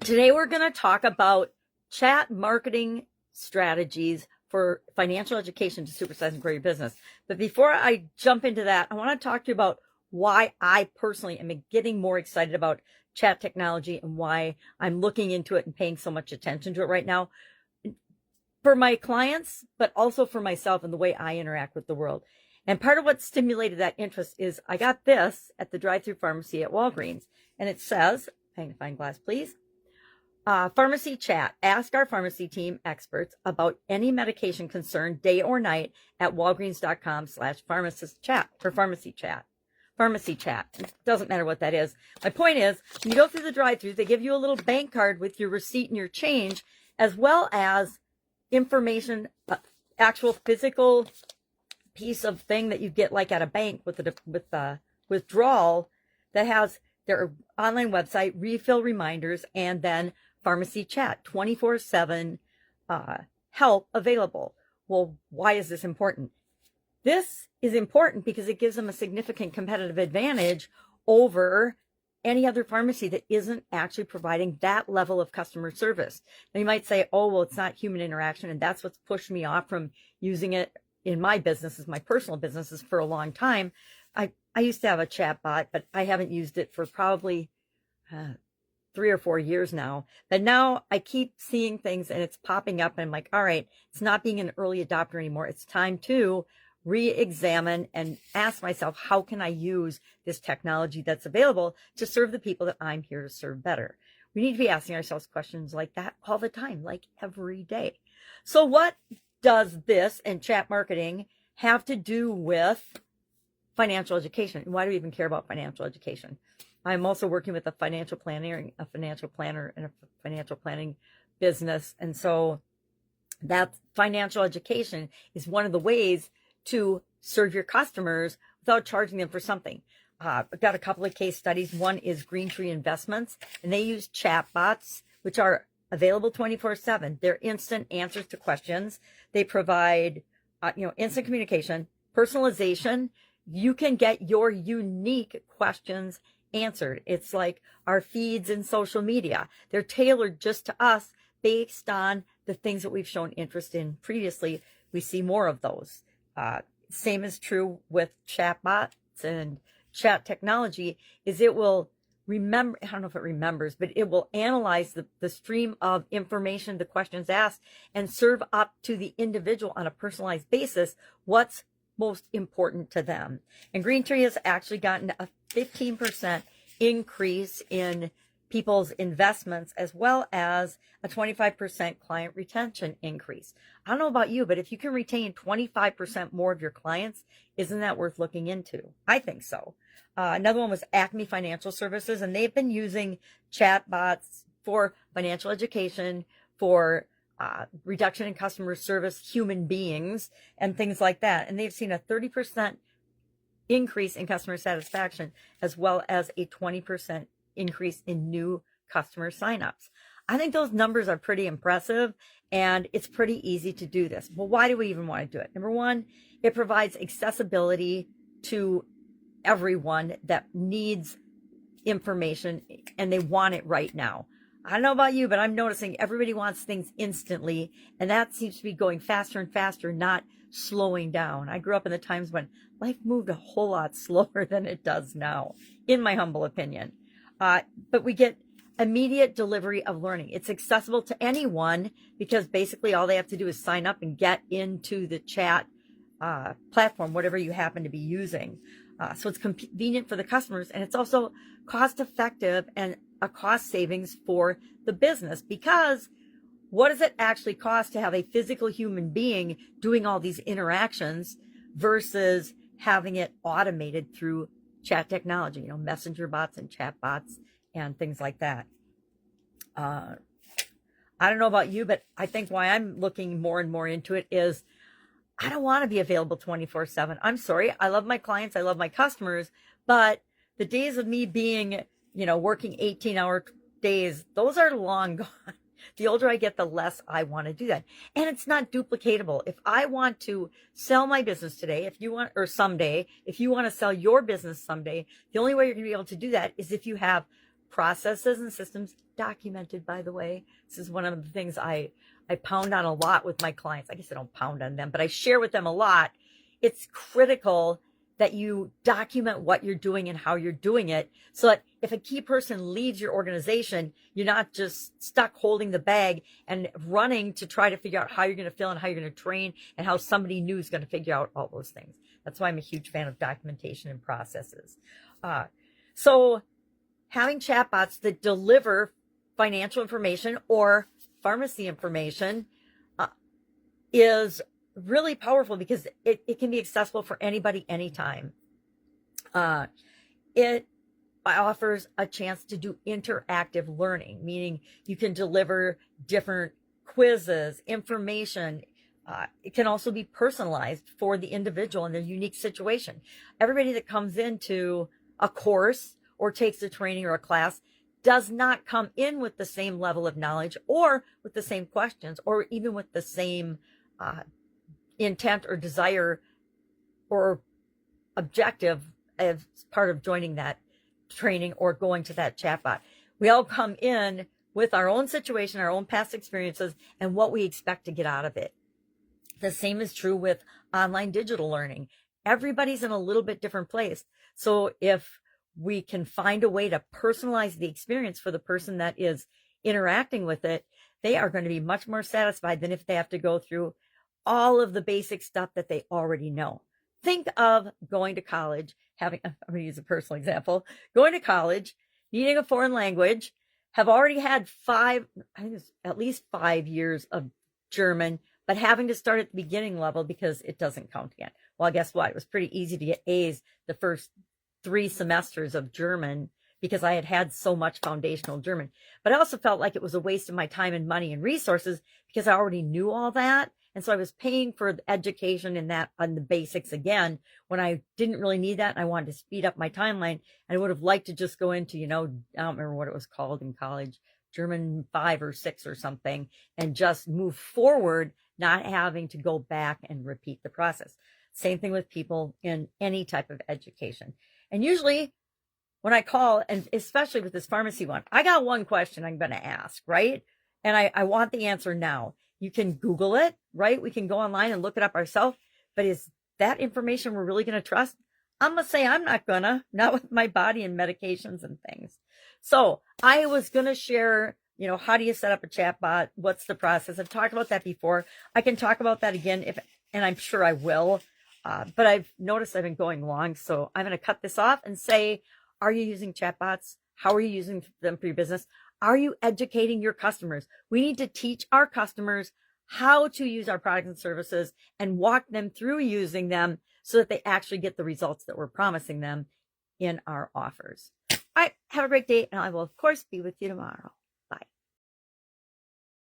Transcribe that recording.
Today we're going to talk about chat marketing strategies for financial education to supersize and grow your business. But before I jump into that, I want to talk to you about why I personally am getting more excited about chat technology and why I'm looking into it and paying so much attention to it right now for my clients, but also for myself and the way I interact with the world. And part of what stimulated that interest is I got this at the drive-through pharmacy at Walgreens, and it says, magnifying glass, please. Pharmacy chat. Ask our pharmacy team experts about any medication concern, day or night, at walgreens.com/pharmacist chat or pharmacy chat. Pharmacy chat. It doesn't matter what that is. My point is, when you go through the drive-thru, they give you a little bank card with your receipt and your change, as well as information, actual physical piece of thing that you get like at a bank with a withdrawal that has their online website, refill reminders, and then pharmacy chat, 24/7 help available. Well, why is this important? This is important because it gives them a significant competitive advantage over any other pharmacy that isn't actually providing that level of customer service. Now you might say, oh, well, it's not human interaction, and that's what's pushed me off from using it in my businesses, my personal businesses, for a long time. I used to have a chat bot, but I haven't used it for probably 3 or 4 years now. But now I keep seeing things and it's popping up and I'm like, all right, it's not being an early adopter anymore. It's time to re-examine and ask myself, how can I use this technology that's available to serve the people that I'm here to serve better? We need to be asking ourselves questions like that all the time, like every day. So what does this and chat marketing have to do with financial education? And why do we even care about financial education? I'm also working with a financial planner and a financial planning business. And so that financial education is one of the ways to serve your customers without charging them for something. I've got a couple of case studies. One is Green Tree Investments, and they use chat bots, which are available 24/7. They're instant answers to questions. They provide, instant communication, personalization. You can get your unique questions answered. It's like our feeds in social media. They're tailored just to us based on the things that we've shown interest in previously. We see more of those. Same is true with chat bots and chat technology, is it will remember, I don't know if it remembers, but it will analyze the stream of information, the questions asked, and serve up to the individual on a personalized basis what's most important to them. And Green Tree has actually gotten a 15% increase in people's investments, as well as a 25% client retention increase. I don't know about you, but if you can retain 25% more of your clients, isn't that worth looking into? I think so. Another one was Acme Financial Services, and they've been using chat bots for financial education, for reduction in customer service, human beings, and things like that. And they've seen a 30% increase in customer satisfaction, as well as a 20% increase in new customer signups. I think those numbers are pretty impressive, and it's pretty easy to do this. Well, why do we even want to do it? Number one, it provides accessibility to everyone that needs information and they want it right now. I don't know about you, but I'm noticing everybody wants things instantly, and that seems to be going faster and faster, not slowing down. I grew up in the times when life moved a whole lot slower than it does now, in my humble opinion. But we get immediate delivery of learning. It's accessible to anyone because basically all they have to do is sign up and get into the chat platform, whatever you happen to be using. So it's convenient for the customers, and it's also cost effective and a cost savings for the business, because what does it actually cost to have a physical human being doing all these interactions versus having it automated through chat technology, messenger bots and chat bots and things like that. I don't know about you, but I think why I'm looking more and more into it is I don't want to be available 24/7. I'm sorry. I love my clients. I love my customers, but the days of me being, working 18-hour days, those are long gone. The older I get, the less I want to do that. And it's not duplicatable. If I want to sell my business today, someday, if you want to sell your business someday, the only way you're going to be able to do that is if you have processes and systems documented, by the way. This is one of the things I pound on a lot with my clients. I guess I don't pound on them, but I share with them a lot. It's critical that you document what you're doing and how you're doing it, so that if a key person leaves your organization, you're not just stuck holding the bag and running to try to figure out how you're going to fill and how you're going to train and how somebody new is going to figure out all those things. That's why I'm a huge fan of documentation and processes. So having chatbots that deliver financial information or pharmacy information is really powerful, because it can be accessible for anybody, anytime. It offers a chance to do interactive learning, meaning you can deliver different quizzes, information. It can also be personalized for the individual and their unique situation. Everybody that comes into a course or takes a training or a class does not come in with the same level of knowledge or with the same questions or even with the same intent or desire or objective as part of joining that training or going to that chatbot. We all come in with our own situation, our own past experiences, and what we expect to get out of it. The same is true with online digital learning. Everybody's in a little bit different place. So if we can find a way to personalize the experience for the person that is interacting with it, they are going to be much more satisfied than if they have to go through all of the basic stuff that they already know. Think of going to college, I'm going to use a personal example, going to college, needing a foreign language, have already had at least 5 years of German, but having to start at the beginning level because it doesn't count yet. Well, guess what? It was pretty easy to get A's the first 3 semesters of German because I had had so much foundational German. But I also felt like it was a waste of my time and money and resources because I already knew all that. And so I was paying for the education in that on the basics again when I didn't really need that. And I wanted to speed up my timeline. I would have liked to just go into, I don't remember what it was called in college, German 5 or 6 or something, and just move forward, not having to go back and repeat the process. Same thing with people in any type of education. And usually when I call, and especially with this pharmacy one, I got one question I'm going to ask, right? And I want the answer now. You can Google it, right? We can go online and look it up ourselves. But is that information we're really going to trust? I'm going to say I'm not with my body and medications and things. So I was going to share, how do you set up a chatbot? What's the process? I've talked about that before. I can talk about that again and I'm sure I will. But I've noticed I've been going long. So I'm going to cut this off and say, are you using chatbots? How are you using them for your business? Are you educating your customers? We need to teach our customers how to use our products and services and walk them through using them so that they actually get the results that we're promising them in our offers. All right, have a great day, and I will, of course, be with you tomorrow.